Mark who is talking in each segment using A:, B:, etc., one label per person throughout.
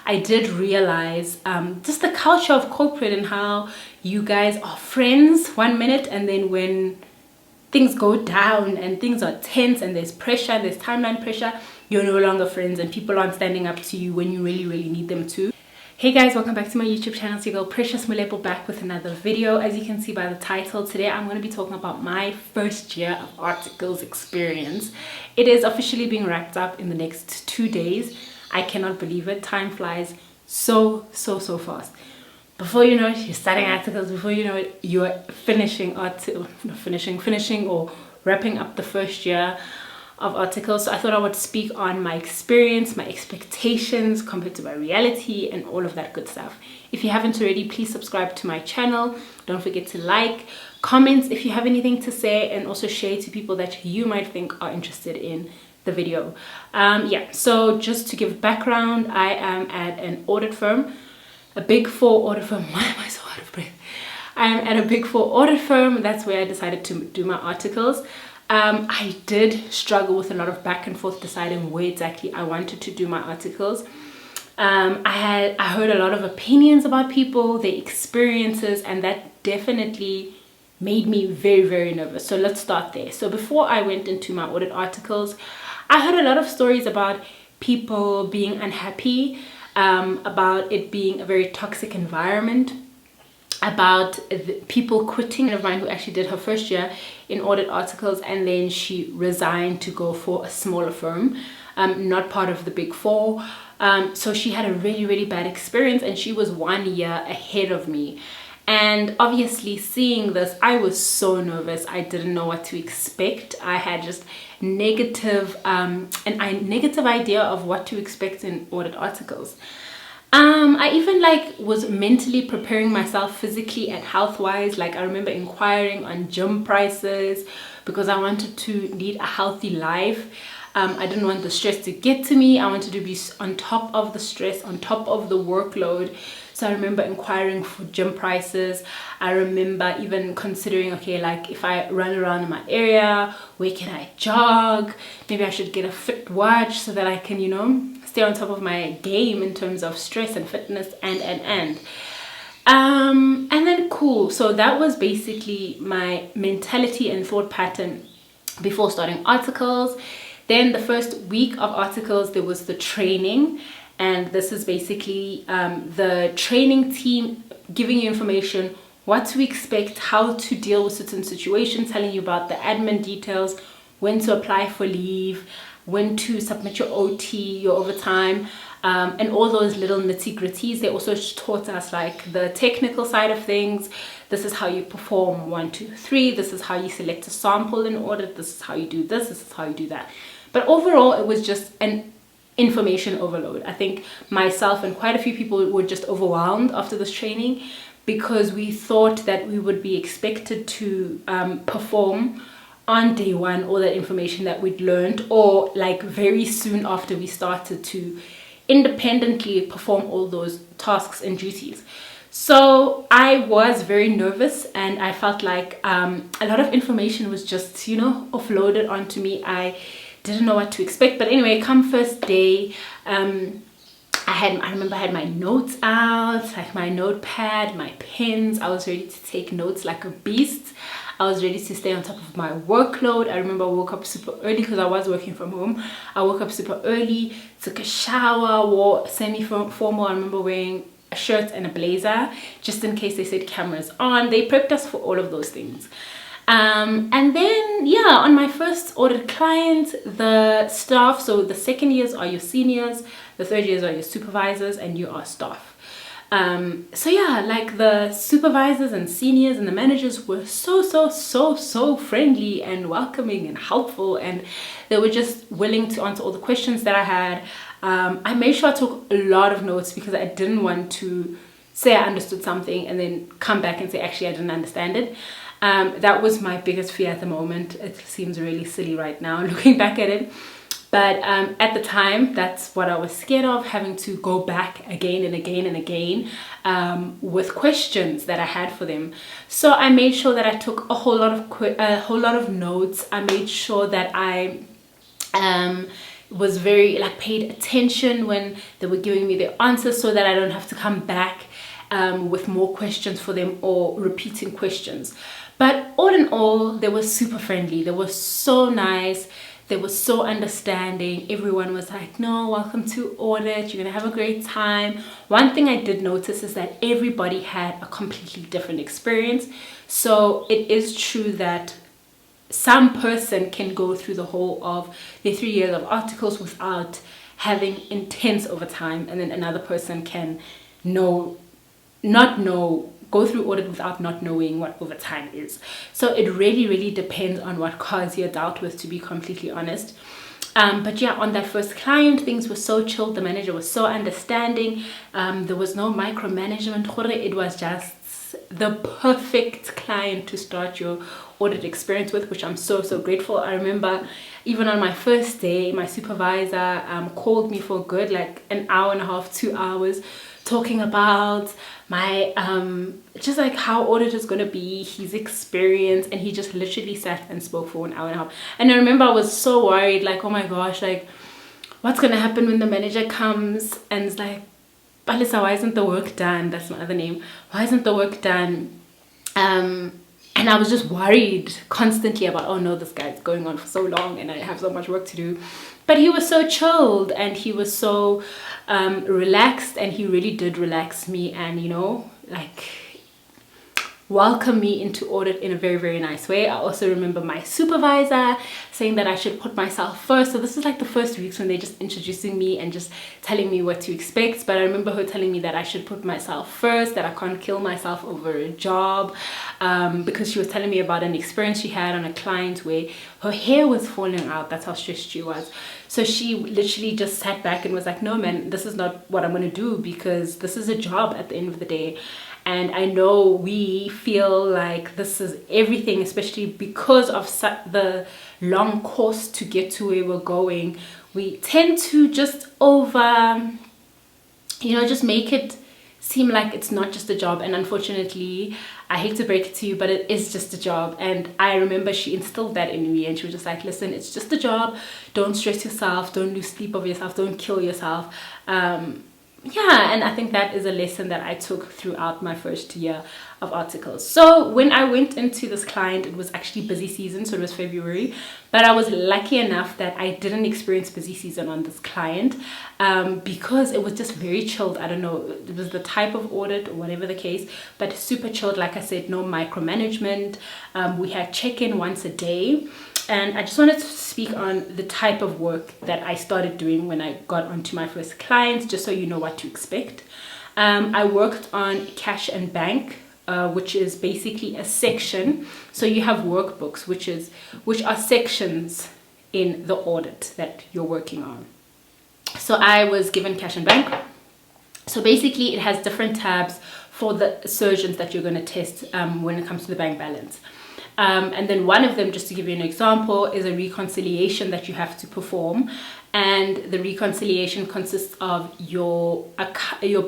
A: I did realize just the culture of corporate and how you guys are friends 1 minute, and then when things go down and things are tense and there's pressure, there's timeline pressure, you're no longer friends and people aren't standing up to you when you really need them to. Hey guys, welcome back to my YouTube channel. It's your girl Precious Mulepo back with another video. As you can see by the title, today I'm going to be talking about my first year of articles experience. It is officially being wrapped up in the next 2 days. I cannot believe it. Time flies so fast. Before you know it, you're studying articles. Before you know it, you're finishing or wrapping up the first year of articles. So I thought I would speak on my experience, my expectations compared to my reality, and all of that good stuff. If you haven't already, please subscribe to my channel. Don't forget to like, comment if you have anything to say, and also share to people that you might think are interested in the video. So just to give background, I am at an audit firm, a Big 4 audit firm. Why am I so out of breath? I am at a Big 4 audit firm. That's where I decided to do my articles. I did struggle with a lot of back and forth deciding where exactly I wanted to do my articles. I heard a lot of opinions about people, their experiences, and that definitely made me very nervous. So let's start there. So before I went into my audit articles, I heard a lot of stories about people being unhappy, about it being a very toxic environment, about people quitting. A friend of mine who actually did her first year in audit articles, and then she resigned to go for a smaller firm, not part of the Big 4. So she had a really bad experience, and she was 1 year ahead of me. And obviously seeing this, I was so nervous. I didn't know what to expect. I had just negative idea of what to expect in audit articles. I even was mentally preparing myself physically and health-wise. I remember inquiring on gym prices because I wanted to lead a healthy life. I didn't want the stress to get to me. I wanted to be on top of the stress, on top of the workload. So I remember inquiring for gym prices. I remember even considering, okay, if I run around in my area, where can I jog? Maybe I should get a fit watch so that I can, stay on top of my game in terms of stress and fitness and then cool. So that was basically my mentality and thought pattern before starting articles. Then the first week of articles, there was the training, and this is basically the training team giving you information, what to expect, how to deal with certain situations, telling you about the admin details, when to apply for leave, when to submit your OT, your overtime, and all those little nitty-gritties. They also taught us the technical side of things. This is how you perform 1, 2, 3. This is how you select a sample in audit. This is how you do this. This is how you do that. But overall, it was just an information overload. I think myself and quite a few people were just overwhelmed after this training because we thought that we would be expected to perform on day one all that information that we'd learned, or very soon after we started to independently perform all those tasks and duties. So I was very nervous, and I felt like a lot of information was just offloaded onto me. I didn't know what to expect. But anyway, come first day, I remember I had my notes out, my notepad, my pens. I was ready to take notes like a beast. I was ready to stay on top of my workload. I remember I woke up super early because I was working from home. I woke up super early, took a shower, wore semi-formal. I remember wearing a shirt and a blazer just in case they said cameras on. They prepped us for all of those things. And then on my first audit client, the staff, so the second years are your seniors, the third years are your supervisors, and you are staff. The supervisors and seniors and the managers were so friendly and welcoming and helpful, and they were just willing to answer all the questions that I had. I made sure I took a lot of notes because I didn't want to say I understood something and then come back and say actually I didn't understand it. That was my biggest fear at the moment. It seems really silly right now looking back at it, but at the time that's what I was scared of, having to go back again and again with questions that I had for them. So I made sure that I took a whole lot of notes. I made sure that I was very like paid attention when they were giving me their answers, so that I don't have to come back with more questions for them or repeating questions. But all in all, they were super friendly. They were so nice. They were so understanding. Everyone was like, no, welcome to audit. You're going to have a great time. One thing I did notice is that everybody had a completely different experience. So it is true that some person can go through the whole of their 3 years of articles without having intense overtime, and then another person can go through audit without not knowing what overtime is. So it really depends on what cause you're dealt with, to be completely honest. But yeah, on that first client, things were so chilled. The manager was so understanding. There was no micromanagement. It was just the perfect client to start your audit experience with, which I'm so grateful. I remember even on my first day, my supervisor called me for good like an hour and a half, 2 hours, talking about my just like how audit is going to be, his experience, and he just literally sat and spoke for an hour and a half. And I remember I was so worried, like, oh my gosh, like what's going to happen when the manager comes and is like, Balisa, why isn't the work done? That's my other name. Why isn't the work done? And I was just worried constantly about, oh no, this guy's going on for so long and I have so much work to do. But he was so chilled and he was so relaxed, and he really did relax me and, you know, like welcome me into audit in a very nice way. I also remember my supervisor saying that I should put myself first. So this is like the first weeks when they're just introducing me and just telling me what to expect. But I remember her telling me that I should put myself first, that I can't kill myself over a job, because she was telling me about an experience she had on a client where her hair was falling out. That's how stressed she was. So she literally just sat back and was like, no man, this is not what I'm going to do, because this is a job at the end of the day. And I know we feel like this is everything, especially because of the long course to get to where we're going. We tend to just just make it seem like it's not just a job. And unfortunately, I hate to break it to you, but it is just a job. And I remember she instilled that in me, and she was just like, listen, it's just a job. Don't stress yourself. Don't lose sleep over yourself. Don't kill yourself. Yeah, and I think that is a lesson that I took throughout my first year of articles. So when I went into this client, it was actually busy season, so it was February, but I was lucky enough that I didn't experience busy season on this client, because it was just very chilled. I don't know, it was the type of audit or whatever the case, but super chilled. Like I said, no micromanagement. We had check-in once a day. And I just wanted to speak on the type of work that I started doing when I got onto my first clients, just so you know what to expect. I worked on cash and bank, which is basically a section. So you have workbooks, which are sections in the audit that you're working on. So I was given cash and bank. So basically it has different tabs for the surgeons that you're going to test when it comes to the bank balance. And then one of them, just to give you an example, is a reconciliation that you have to perform. And the reconciliation consists of your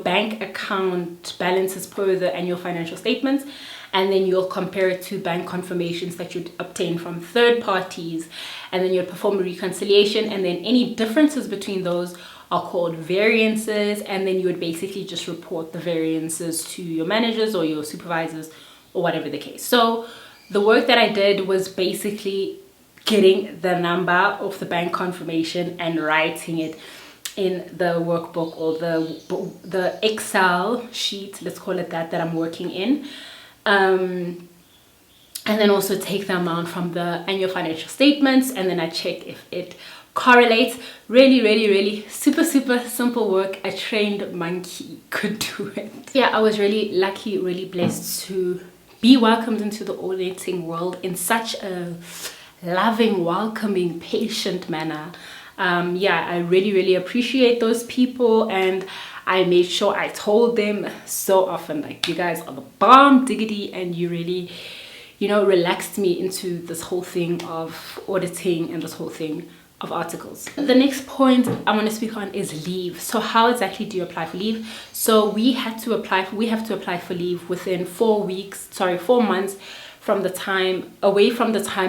A: bank account balances per the annual financial statements, and then you'll compare it to bank confirmations that you'd obtain from third parties, and then you'll perform a reconciliation, and then any differences between those are called variances, and then you would basically just report the variances to your managers or your supervisors or whatever the case. So the work that I did was basically getting the number of the bank confirmation and writing it in the workbook or the Excel sheet, let's call it that I'm working in. And then also take the amount from the annual financial statements, and then I check if it correlates. Really super simple work. A trained monkey could do it. Yeah, I was really lucky, really blessed to be welcomed into the auditing world in such a loving, welcoming, patient manner. Yeah, I really appreciate those people, and I made sure I told them so often, like, you guys are the bomb diggity, and you really, relaxed me into this whole thing of auditing and this whole thing of articles. The next point I want to speak on is leave. So how exactly do you apply for leave? So we have to apply for leave within 4 months from the time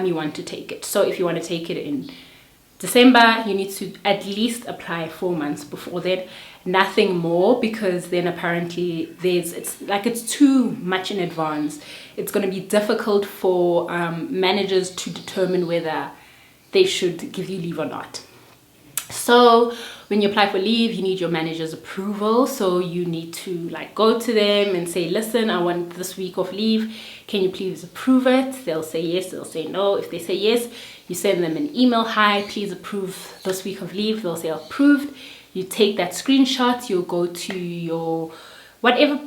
A: you want to take it. So if you want to take it in December, you need to at least apply 4 months before that, nothing more, because then apparently it's too much in advance. It's going to be difficult for managers to determine whether they should give you leave or not. So when you apply for leave, you need your manager's approval. So you need to go to them and say, listen, I want this week of leave. Can you please approve it? They'll say yes, they'll say no. If they say yes, you send them an email, hi, please approve this week of leave. They'll say approved. You take that screenshot, you'll go to your whatever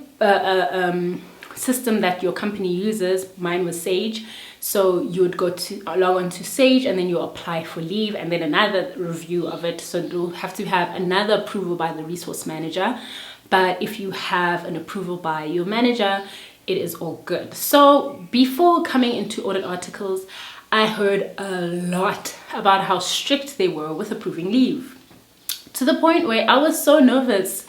A: system that your company uses. Mine was Sage. So you would log on to Sage, and then you apply for leave, and then another review of it. So you'll have to have another approval by the resource manager. But if you have an approval by your manager, it is all good. So before coming into Audit Articles, I heard a lot about how strict they were with approving leave, to the point where I was so nervous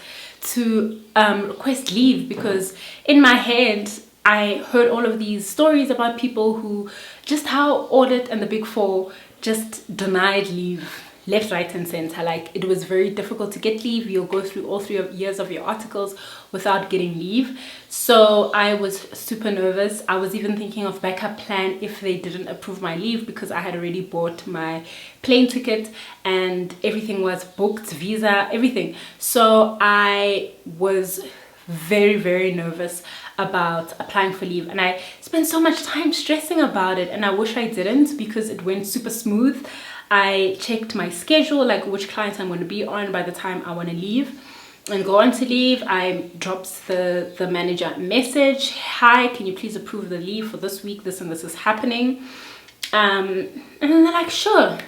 A: to request leave, because in my head I heard all of these stories about people who just how audit and the Big 4 just denied leave left, right and center. It was very difficult to get leave. You'll go through all 3 years of your articles without getting leave. So I was super nervous. I was even thinking of backup plan if they didn't approve my leave, because I had already bought my plane ticket and everything was booked, visa, everything. So I was very, very nervous about applying for leave, and I spent so much time stressing about it, and I wish I didn't, because it went super smooth. I checked my schedule, which clients I'm going to be on by the time I want to leave and go on to leave. I dropped the manager a message, hi, can you please approve the leave for this week, this and this is happening, and then they're like, sure,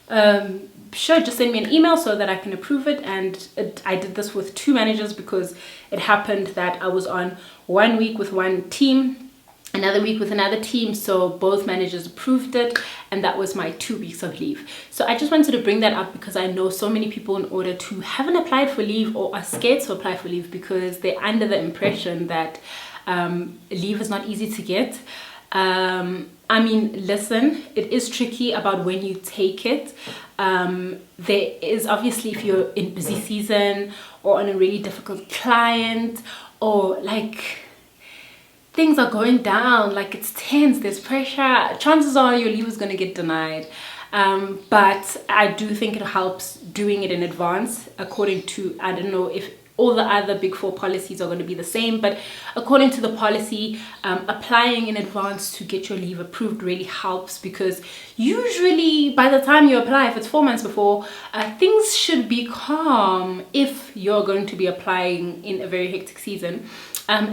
A: just send me an email so that I can approve it. And I did this with 2 managers, because it happened that I was on 1 week with one team, another week with another team, so both managers approved it, and that was my 2 weeks of leave. So I just wanted to bring that up, because I know so many people in audit who haven't applied for leave or are scared to apply for leave because they're under the impression that leave is not easy to get. I mean, listen, it is tricky about when you take it. There is obviously, if you're in busy season or on a really difficult client, or things are going down, it's tense, there's pressure, chances are your leave is going to get denied. But I do think it helps doing it in advance, according to, I don't know if all the other Big 4 policies are going to be the same, but according to the policy, applying in advance to get your leave approved really helps, because usually by the time you apply, if it's 4 months before, things should be calm. If you're going to be applying in a very hectic season,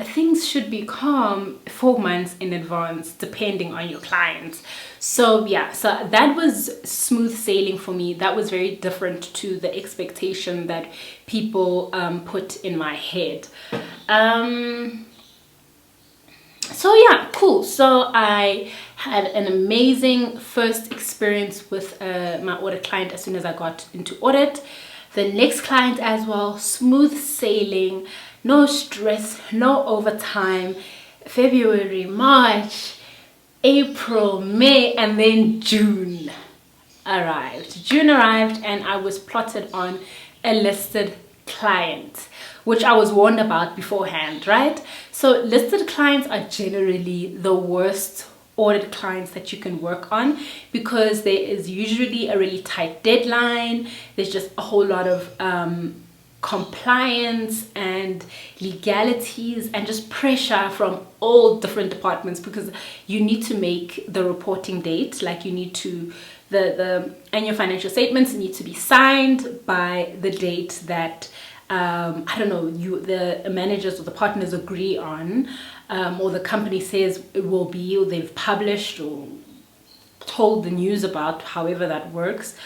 A: things should be calm 4 months in advance, depending on your clients. So yeah, so that was smooth sailing for me. That was very different to the expectation that people put in my head. So yeah, cool. So I had an amazing first experience with my audit client as soon as I got into audit. The next client as well, smooth sailing, no stress, no overtime. February, March, April, May, and then June arrived. June arrived, and I was plotted on a listed client, which I was warned about beforehand, right? So listed clients are generally the worst audit clients that you can work on, because there is usually a really tight deadline. There's just a whole lot of compliance and legalities and just pressure from all different departments, because you need to make the reporting date, you need to, the annual financial statements need to be signed by the date that I don't know, the managers or the partners agree on, or the company says it will be, or they've published or told the news about, however that works,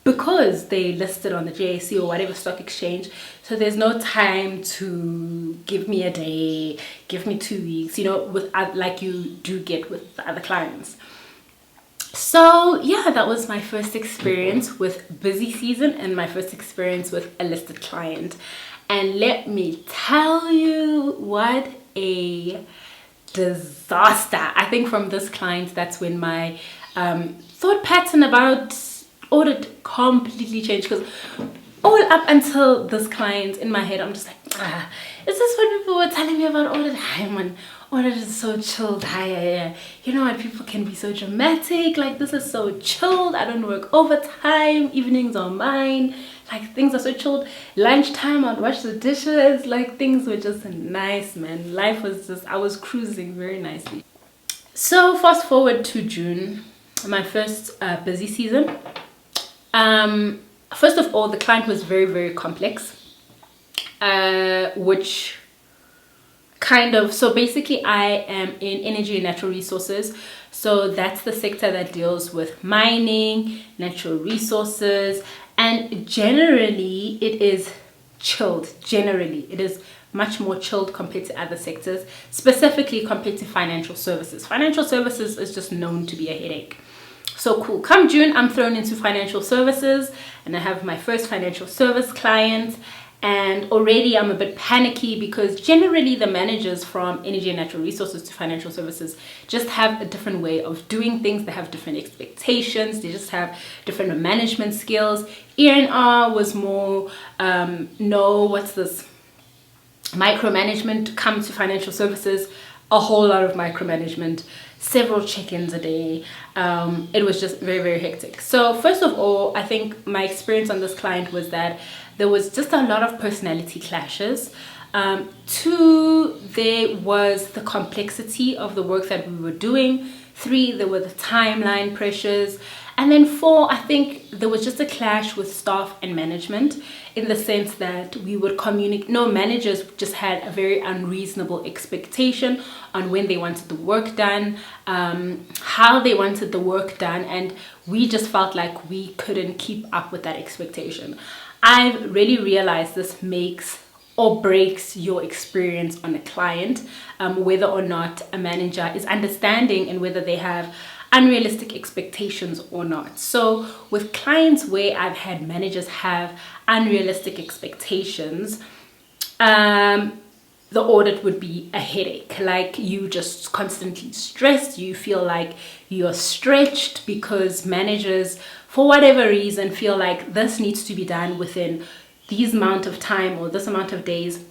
A: because they listed on the JSE or whatever stock exchange. So there's no time to give me a day, give me 2 weeks, with like you do get with the other clients. So yeah, that was my first experience with busy season and my first experience with a listed client. And let me tell you, what a disaster. I think from this client, that's when my thought pattern about Audit completely changed, because all up until this client, in my head I'm just like, is this what people were telling me about audit? Hi man, audit is so chilled. Hi. You know what, people can be so dramatic, like this is so chilled. I don't work overtime, evenings are mine, like things are so chilled. Lunchtime I'd wash the dishes, like things were just nice, man. Life was just, I was cruising very nicely. So fast forward to June, my first busy season. First of all, the client was very, very complex, which kind of, so basically I am in energy and natural resources. So that's the sector that deals with mining, natural resources, and generally it is chilled. Generally, it is much more chilled compared to other sectors, specifically compared to financial services. Financial services is just known to be a headache. So cool, come June, I'm thrown into financial services, and I have my first financial service client, and already I'm a bit panicky because generally the managers from energy and natural resources to financial services just have a different way of doing things. They have different expectations, they just have different management skills. E&R was more, micromanagement. Come to financial services, a whole lot of micromanagement, several check-ins a day. It was just very, very hectic. So first of all, I think my experience on this client was that there was just a lot of personality clashes. Two, there was the complexity of the work that we were doing. Three, there were the timeline pressures. And then four, I think there was just a clash with staff and management, in the sense that we would communicate. No, managers just had a very unreasonable expectation on when they wanted the work done, how they wanted the work done, and we just felt like we couldn't keep up with that expectation. I've really realized this makes or breaks your experience on a client, whether or not a manager is understanding and whether they have unrealistic expectations or not. So with clients where I've had managers have unrealistic expectations, the audit would be a headache. Like, you just constantly stressed, you feel like you're stretched because managers, for whatever reason, feel like this needs to be done within these amount of time or this amount of days.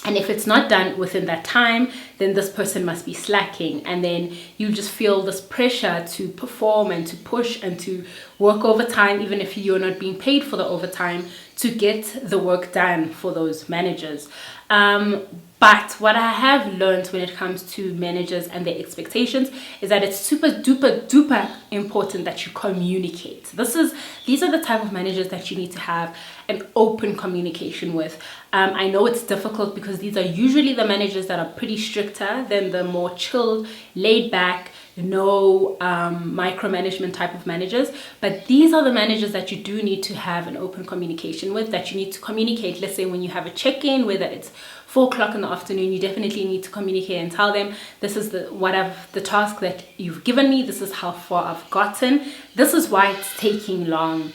A: And if it's not done within that time, then this person must be slacking. And then you just feel this pressure to perform and to push and to work overtime, even if you're not being paid for the overtime, to get the work done for those managers. But what I have learned when it comes to managers and their expectations is that it's super duper duper important that you communicate. These are the type of managers that you need to have an open communication with. I know it's difficult because these are usually the managers that are pretty stricter than the more chilled, laid back, no micromanagement type of managers. But these are the managers that you do need to have an open communication with, that you need to communicate. Let's say when you have a check-in, whether it's 4 o'clock in the afternoon, you definitely need to communicate and tell them, this is the task that you've given me, this is how far I've gotten, this is why it's taking long.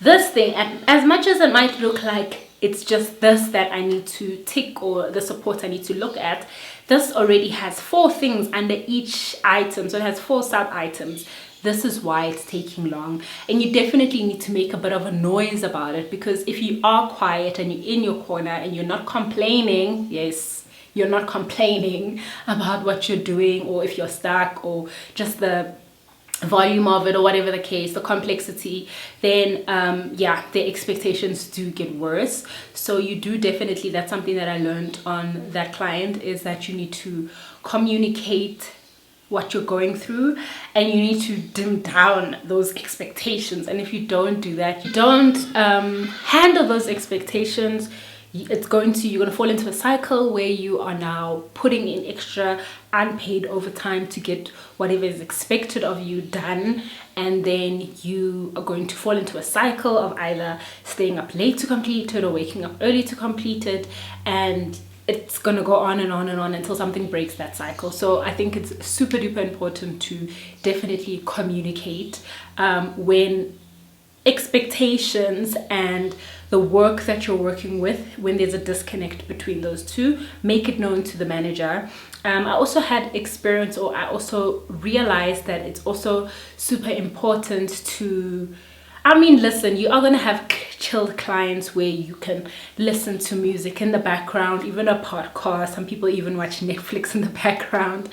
A: This thing, and as much as it might look like it's just this that I need to tick, or the support I need to look at, this already has 4 things under each item, so it has 4 sub items. This is why it's taking long, and you definitely need to make a bit of a noise about it, because if you are quiet and you're in your corner and you're not complaining, yes, you're not complaining about what you're doing, or if you're stuck, or just the volume of it, or whatever the case, the complexity, then the expectations do get worse. So you do definitely, that's something that I learned on that client, is that you need to communicate what you're going through, and you need to dim down those expectations. And if you don't do that, you don't handle those expectations, you're going to fall into a cycle where you are now putting in extra unpaid overtime to get whatever is expected of you done, and then you are going to fall into a cycle of either staying up late to complete it or waking up early to complete it, and it's going to go on and on and on until something breaks that cycle. So I think it's super duper important to definitely communicate when expectations and the work that you're working with, when there's a disconnect between those two, make it known to the manager. I also had experience, or I also realized that it's also super important to I mean, listen, you are going to have chilled clients where you can listen to music in the background, even a podcast. Some people even watch Netflix in the background.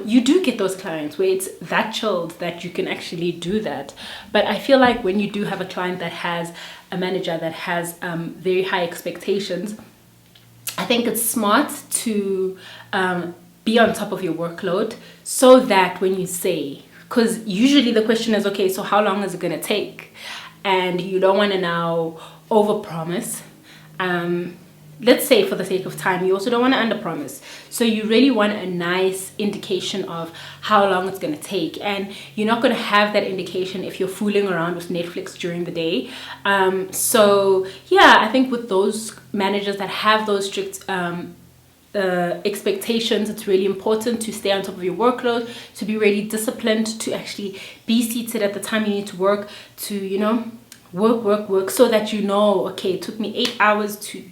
A: You do get those clients where it's that chilled that you can actually do that. But I feel like when you do have a client that has a manager that has very high expectations, I think it's smart to be on top of your workload, so that when you say, because usually the question is, okay, so how long is it going to take? And you don't want to now overpromise. Let's say for the sake of time, you also don't want to underpromise. So you really want a nice indication of how long it's going to take. And you're not going to have that indication if you're fooling around with Netflix during the day. So yeah, I think with those managers that have those strict expectations, it's really important to stay on top of your workload, to be really disciplined, to actually be seated at the time you need to work, to, you know, work, so that you know, okay, it took me 8 hours to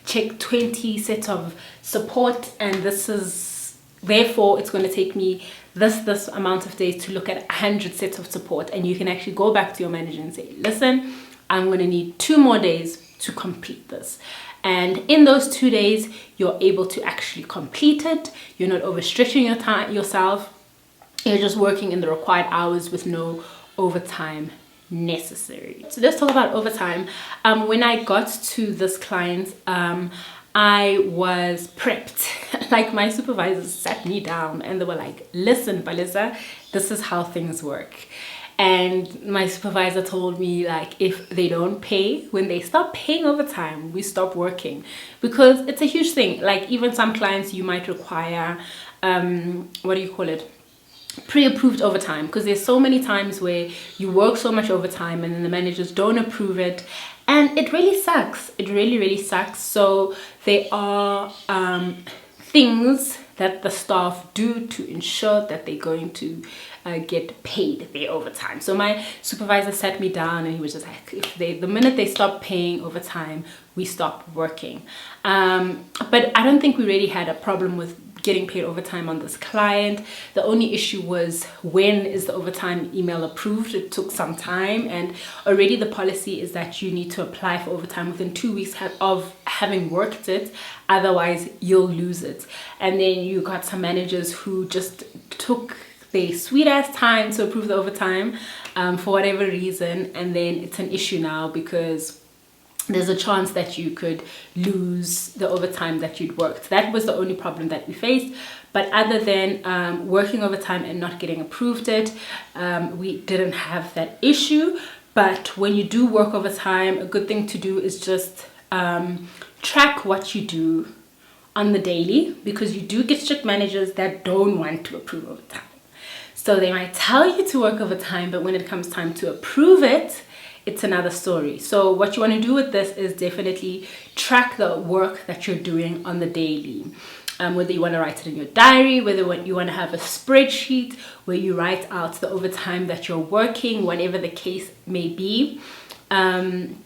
A: check 20 sets of support, and this is, therefore, it's going to take me this amount of days to look at 100 sets of support. And you can actually go back to your manager and say, listen, I'm going to need 2 more days to complete this. And in those 2 days, you're able to actually complete it. You're not overstretching your time yourself. You're just working in the required hours with no overtime necessary. So let's talk about overtime. When I got to this client, I was prepped. Like, my supervisors sat me down and they were like, listen, Balisa, this is how things work. And my supervisor told me, like, if they don't pay, when they stop paying overtime, we stop working, because it's a huge thing. Like, even some clients, you might require, pre-approved overtime, because there's so many times where you work so much overtime and then the managers don't approve it, and it really sucks. It really sucks. So there are things that the staff do to ensure that they're going to get paid their overtime. So my supervisor sat me down and he was just like, the minute they stop paying overtime, we stop working. But I don't think we really had a problem with getting paid overtime on this client. The only issue was, when is the overtime email approved? It took some time, and already the policy is that you need to apply for overtime within 2 weeks of having worked it, otherwise you'll lose it. And then you got some managers who just took their sweet ass time to approve the overtime for whatever reason, and then it's an issue now because there's a chance that you could lose the overtime that you'd worked. That was the only problem that we faced. But other than working overtime and not getting approved it, we didn't have that issue. But when you do work overtime, a good thing to do is just track what you do on the daily, because you do get strict managers that don't want to approve overtime. So they might tell you to work overtime, but when it comes time to approve it, it's another story. So what you want to do with this is definitely track the work that you're doing on the daily. Whether you want to write it in your diary, whether you want to have a spreadsheet where you write out the overtime that you're working, whatever the case may be. And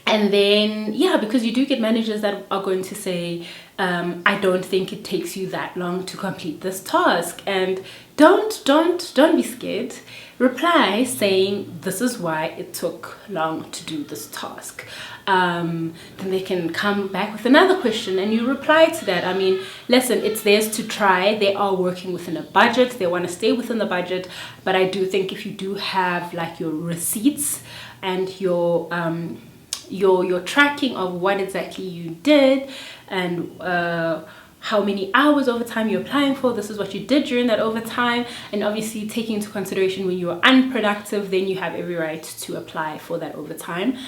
A: then, yeah, because you do get managers that are going to say, I don't think it takes you that long to complete this task. And don't be scared. Reply saying, this is why it took long to do this task. Then they can come back with another question and you reply to that. I mean, listen, it's theirs to try. They are working within a budget. They want to stay within the budget. But I do think if you do have like your receipts and your tracking of what exactly you did and how many hours overtime you're applying for, this is what you did during that overtime, and obviously taking into consideration when you were unproductive, then you have every right to apply for that overtime.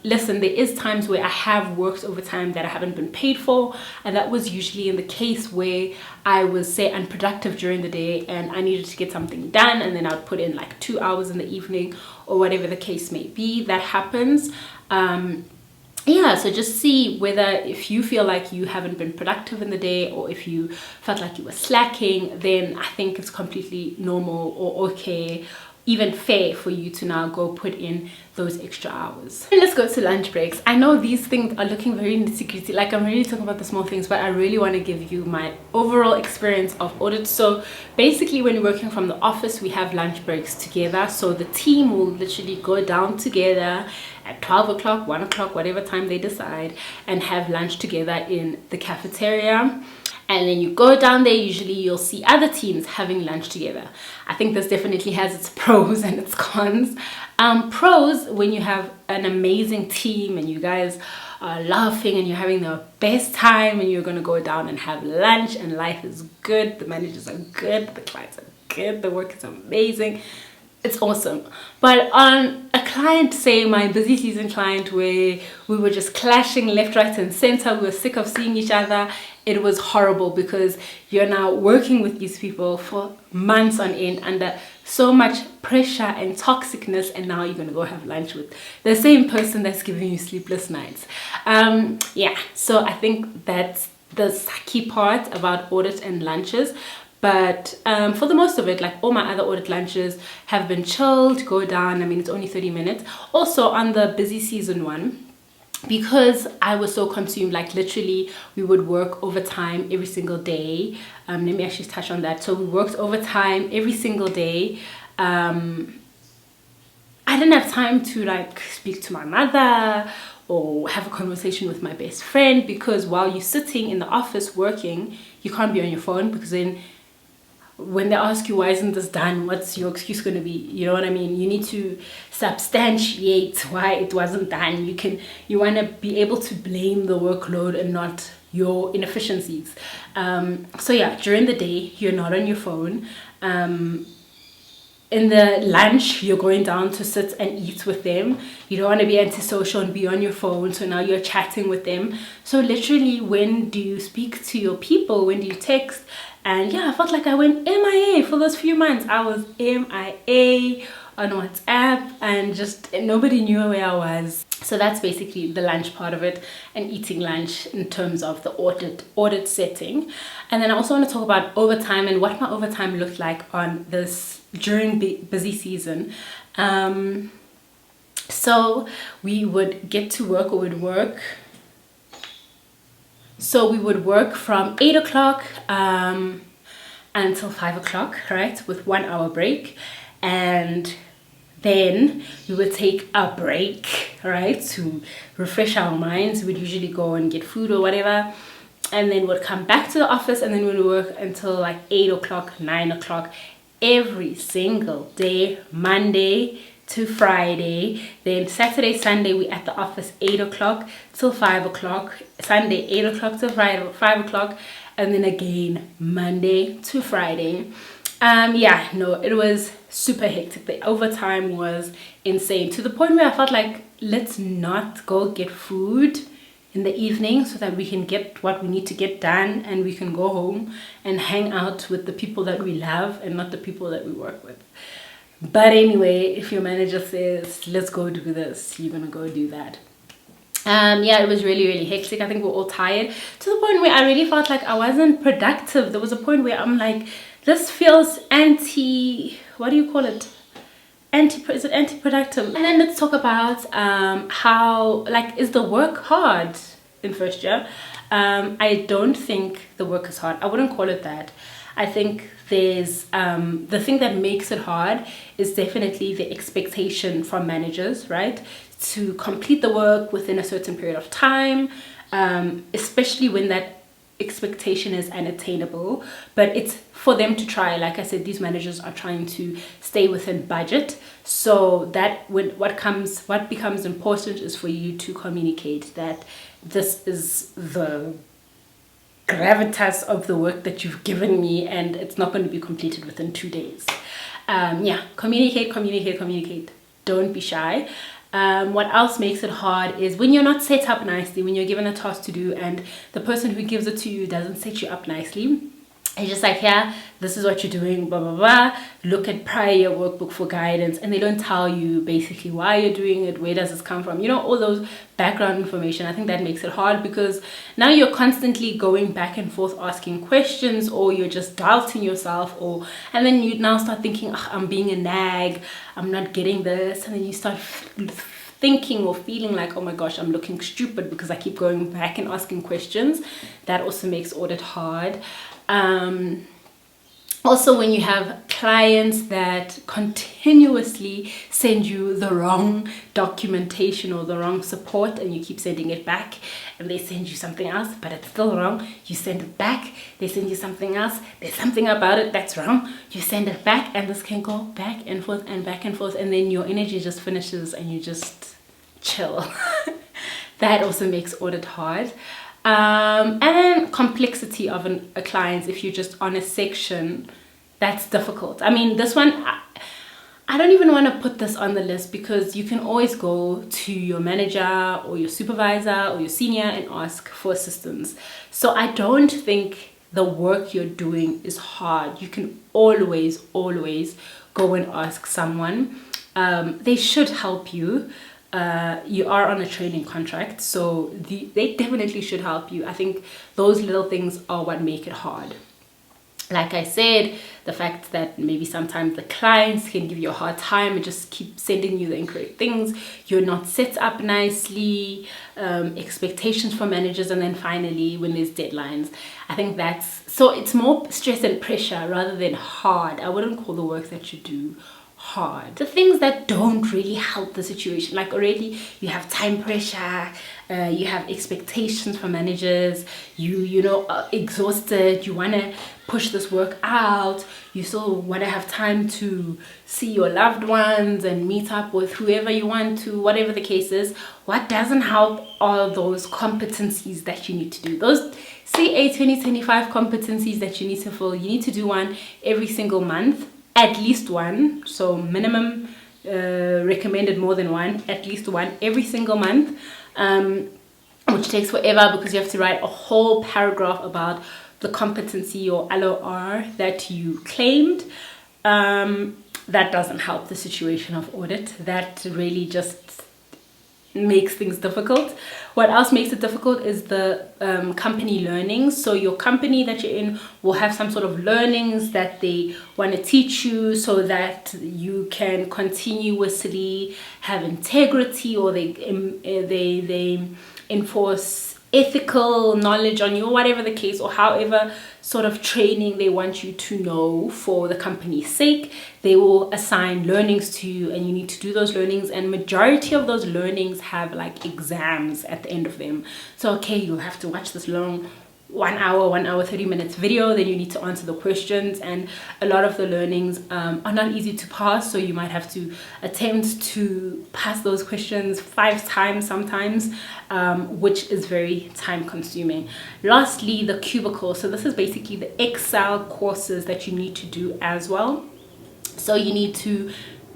A: Listen, there is times where I have worked overtime that I haven't been paid for, and that was usually in the case where I was, say, unproductive during the day and I needed to get something done, and then I would put in like 2 hours in the evening or whatever the case may be. That happens. Yeah, so just see whether, if you feel like you haven't been productive in the day, or if you felt like you were slacking, then I think it's completely normal or okay even fair for you to now go put in those extra hours. And let's go to lunch breaks. I know these things are looking very nitty-gritty, like I'm really talking about the small things, but I really want to give you my overall experience of audit. So basically, when you're working from the office, we have lunch breaks together. So the team will literally go down together at 12 o'clock, 1 o'clock, whatever time they decide, and have lunch together in the cafeteria. And then you go down there, usually you'll see other teams having lunch together. I think this definitely has its pros and its cons. Pros, when you have an amazing team and you guys are laughing and you're having the best time and you're going to go down and have lunch and life is good, the managers are good, the clients are good, the work is amazing. It's awesome. But on a client, say my busy season client, where we were just clashing left, right and center, we were sick of seeing each other, it was horrible because you're now working with these people for months on end under so much pressure and toxicness, and now you're going to go have lunch with the same person that's giving you sleepless nights. Yeah, so I think that's the sucky part about audit and lunches. But for the most of it, like all my other audit lunches have been chilled, go down. I mean, it's only 30 minutes. Also on the busy season one, because I was so consumed, like literally we would work overtime every single day. Let me actually touch on that. So we worked overtime every single day. I didn't have time to like speak to my mother or have a conversation with my best friend, because while you're sitting in the office working, you can't be on your phone, because then when they ask you why isn't this done, what's your excuse going to be? You know what I mean? You need to substantiate why it wasn't done. You want to be able to blame the workload and not your inefficiencies. So yeah, during the day you're not on your phone. In the lunch, you're going down to sit and eat with them. You don't want to be antisocial and be on your phone, so now you're chatting with them. So literally, when do you speak to your people? When do you text? And yeah, I felt like I went MIA for those few months. I was MIA on WhatsApp and just nobody knew where I was. So that's basically the lunch part of it, and eating lunch in terms of the audit setting. And then I also want to talk about overtime and what my overtime looked like on this during busy season. So we would get to work, or would work. So we would work from 8 o'clock until 5 o'clock, right? With 1 hour break. And then we would take a break, right? To refresh our minds. We'd usually go and get food or whatever. And then we'd come back to the office, and then we'd work until like 8 o'clock, 9 o'clock every single day, Monday to Friday. Then Saturday, Sunday, we at the office 8 o'clock till 5 o'clock. Sunday, 8 o'clock till Friday, 5 o'clock. And then again, Monday to Friday. Yeah, no, it was super hectic. The overtime was insane, to the point where I felt like, let's not go get food in the evening so that we can get what we need to get done, and we can go home and hang out with the people that we love and not the people that we work with. But anyway, if your manager says, let's go do this, you're gonna go do that. Yeah, it was really, really hectic. I think we're all tired, to the point where I really felt like I wasn't productive. There was a point where I'm like, this feels what do you call it? Is it anti-productive? And then let's talk about how, like, is the work hard in first year? I don't think the work is hard. I wouldn't call it that. I think there's the thing that makes it hard is definitely the expectation from managers, right? To complete the work within a certain period of time, especially when that expectation is unattainable. But it's for them to try. Like I said, these managers are trying to stay within budget, so that what becomes important is for you to communicate that this is the gravitas of the work that you've given me, and it's not going to be completed within 2 days. Yeah, communicate. Don't be shy. What else makes it hard is when you're not set up nicely, when you're given a task to do and the person who gives it to you doesn't set you up nicely. It's just like, yeah, this is what you're doing, blah, blah, blah. Look at prior workbook for guidance. And they don't tell you basically why you're doing it, where does this come from, all those background information. I think that makes it hard, because now you're constantly going back and forth asking questions, or you're just doubting yourself, and then you now start thinking, I'm being a nag, I'm not getting this. And then you start thinking or feeling like, oh my gosh, I'm looking stupid because I keep going back and asking questions. That also makes audit hard. Also, when you have clients that continuously send you the wrong documentation or the wrong support, and you keep sending it back, and they send you something else but it's still wrong, you send it back, they send you something else, there's something about it that's wrong, you send it back, and this can go back and forth and back and forth, and then your energy just finishes and you just chill. That also makes audit hard. And then complexity of a client. If you're just on a section, that's difficult. I mean, this one, I don't even want to put this on the list, because you can always go to your manager or your supervisor or your senior and ask for assistance. So I don't think the work you're doing is hard. You can always go and ask someone. They should help you. You are on a training contract, so they definitely should help you. I think those little things are what make it hard. Like I said, the fact that maybe sometimes the clients can give you a hard time and just keep sending you the incorrect things, you're not set up nicely, expectations from managers, and then finally when there's deadlines. I think it's more stress and pressure rather than hard. I wouldn't call the work that you do hard. The things that don't really help the situation, like already you have time pressure, you have expectations from managers, you are exhausted, you want to push this work out, you still want to have time to see your loved ones and meet up with whoever you want to, whatever the case is. What doesn't help are those competencies that you need to do, those CA 2025 competencies that you need to fill. You need to do one every single month, at least one. So minimum, recommended more than one, at least one every single month, which takes forever because you have to write a whole paragraph about the competency or LOR that you claimed. That doesn't help the situation of audit. That really just makes things difficult. What else makes it difficult is the company learnings. So your company that you're in will have some sort of learnings that they want to teach you so that you can continuously have integrity, or they enforce ethical knowledge on you, or whatever the case, or however sort of training they want you to know for the company's sake. They will assign learnings to you, and you need to do those learnings, and majority of those learnings have like exams at the end of them. So okay, you'll have to watch this long 1 hour 30 minutes video, then you need to answer the questions, and a lot of the learnings are not easy to pass, so you might have to attempt to pass those questions 5 times sometimes, which is very time consuming. Lastly, the cubicle. So this is basically the Excel courses that you need to do as well. So you need to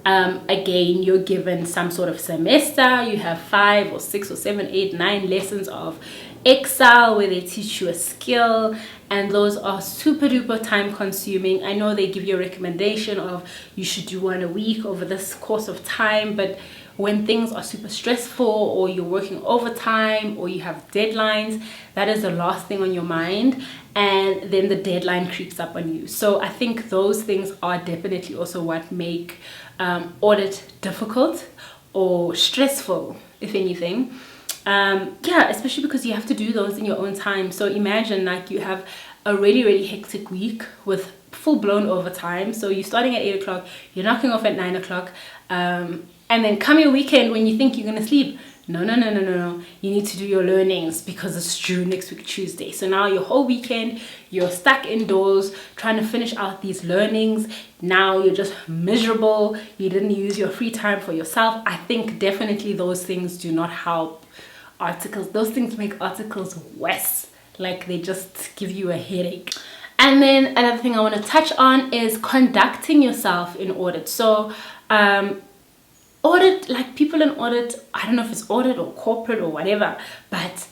A: again, you're given some sort of semester, you have 5 or 6 or 7, 8, 9 lessons of Excel where they teach you a skill, and those are super duper time consuming. I know they give you a recommendation of you should do one a week over this course of time, but when things are super stressful, or you're working overtime, or you have deadlines, that is the last thing on your mind, and then the deadline creeps up on you. So I think those things are definitely also what make audit difficult or stressful, if anything. Yeah, especially because you have to do those in your own time. So imagine like you have a really hectic week with full-blown overtime. So you're starting at 8 o'clock, you're knocking off at 9 o'clock, and then come your weekend when you think you're gonna sleep. No. You need to do your learnings because it's due next week Tuesday. So now your whole weekend, you're stuck indoors trying to finish out these learnings. Now you're just miserable. You didn't use your free time for yourself. I think definitely those things do not help articles. Those things make articles worse. Like they just give you a headache. And then another thing I want to touch on is conducting yourself in audit. So audit, like people in audit, I don't know if it's audit or corporate or whatever, but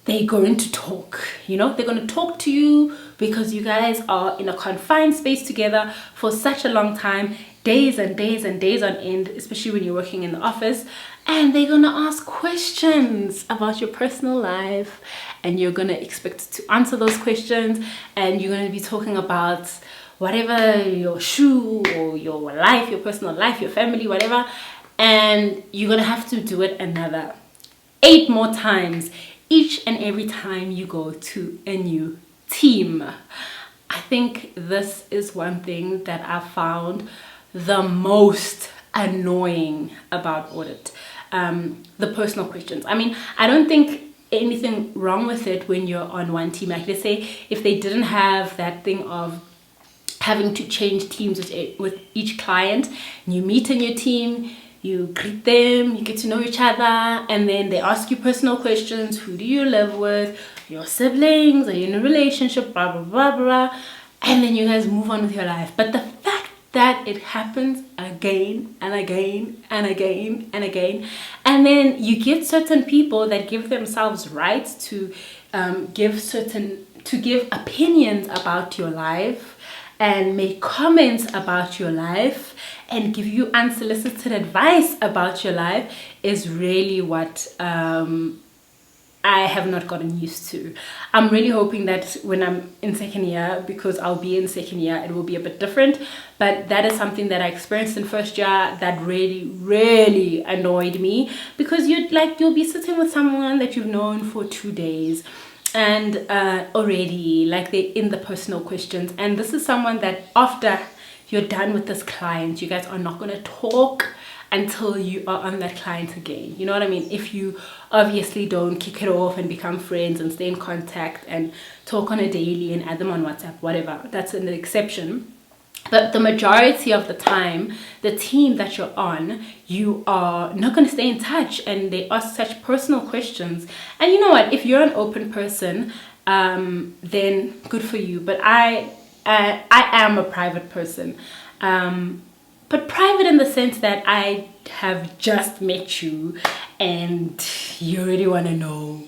A: they're going to talk. They're going to talk to you because you guys are in a confined space together for such a long time, days and days and days on end, especially when you're working in the office. And they're going to ask questions about your personal life, and you're going to expect to answer those questions, and you're going to be talking about whatever, your shoe or your life, your personal life, your family, whatever. And you're going to have to do it another 8 more times each and every time you go to a new team. I think this is one thing that I found the most annoying about audit. The personal questions. I mean, I don't think anything wrong with it when you're on one team. Like, let's say if they didn't have that thing of having to change teams with each client, you meet a new team, you greet them, you get to know each other, and then they ask you personal questions. Who do you live with? Your siblings? Are you in a relationship? Blah, blah, blah, blah. And then you guys move on with your life. But the fact that it happens again and again and again and again, and then you get certain people that give themselves rights to give opinions about your life and make comments about your life and give you unsolicited advice about your life is really what I have not gotten used to. I'm really hoping that when I'm in second year, because I'll be in second year, it will be a bit different. But that is something that I experienced in first year that really, really annoyed me, because you'll be sitting with someone that you've known for 2 days, and already like they're in the personal questions, and this is someone that after you're done with this client, you guys are not going to talk until you are on that client again. You know what I mean? If you obviously don't kick it off and become friends and stay in contact and talk on a daily and add them on WhatsApp, whatever, that's an exception. But the majority of the time, the team that you're on, you are not going to stay in touch, and they ask such personal questions. And you know what? If you're an open person, then good for you. But I am a private person. But private in the sense that I have just met you and you already want to know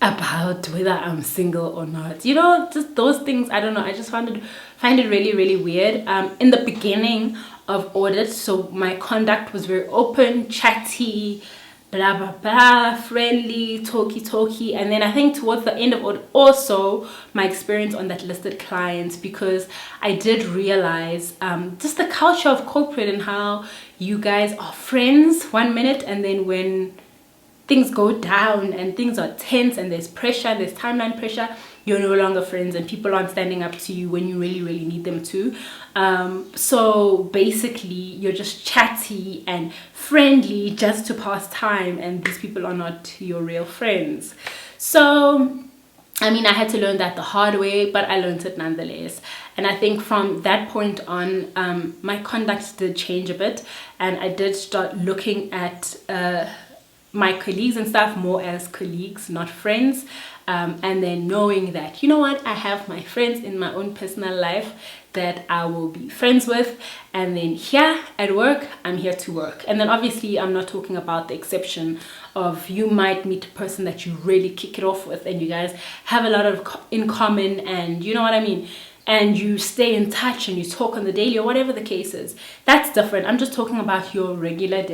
A: about whether I'm single or not. Just those things. I don't know. I just find it really, really weird. In the beginning of audit, so my conduct was very open, chatty, blah, blah, blah, friendly, talky. And then I think towards the end of audit, also my experience on that listed clients, because I did realize just the culture of corporate and how you guys are friends 1 minute, and then when things go down and things are tense and there's pressure, there's timeline pressure, you're no longer friends and people aren't standing up to you when you really, really need them to. So basically you're just chatty and friendly just to pass time, and these people are not your real friends. So I mean, I had to learn that the hard way, but I learned it nonetheless. And I think from that point on, my conduct did change a bit, and I did start looking at my colleagues and stuff more as colleagues, not friends. And then knowing that, you know what, I have my friends in my own personal life that I will be friends with, and then here at work, I'm here to work. And then obviously I'm not talking about the exception of you might meet a person that you really kick it off with and you guys have a lot of in common, and you know what I mean, and you stay in touch and you talk on the daily or whatever the case is. That's different. I'm just talking about your regular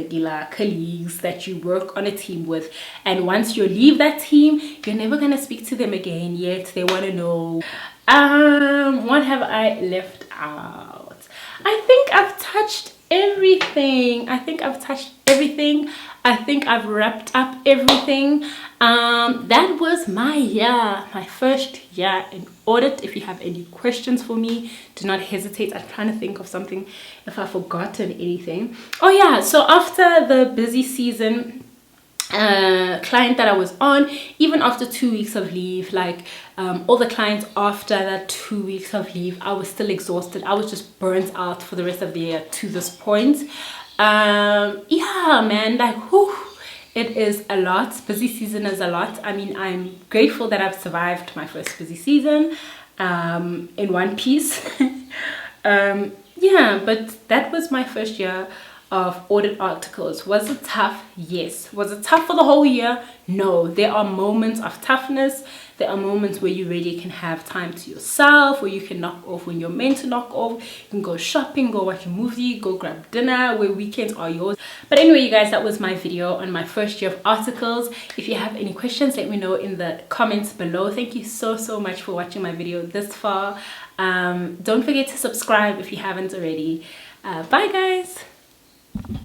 A: colleagues that you work on a team with, and once you leave that team, you're never gonna speak to them again, yet they want to know. What have I left out? I think I've touched everything. I think I've wrapped up everything. That was my first year in audit. If you have any questions for me, do not hesitate. I'm trying to think of something if I've forgotten anything. Oh yeah, so after the busy season client that I was on, even after 2 weeks of leave, like all the clients after that 2 weeks of leave, I was still exhausted. I was just burnt out for the rest of the year to this point. Yeah, man, like whew, it is a lot. Busy season is a lot. I mean, I'm grateful that I've survived my first busy season in one piece. Yeah, but that was my first year of audit articles. Was it tough? Yes. Was it tough for the whole year? No. There are moments of toughness. There are moments where you really can have time to yourself, where you can knock off when you're meant to knock off. You can go shopping, go watch a movie, go grab dinner, where weekends are yours. But anyway, you guys, that was my video on my first year of articles. If you have any questions, let me know in the comments below. Thank you so much for watching my video this far. Don't forget to subscribe if you haven't already. Bye guys.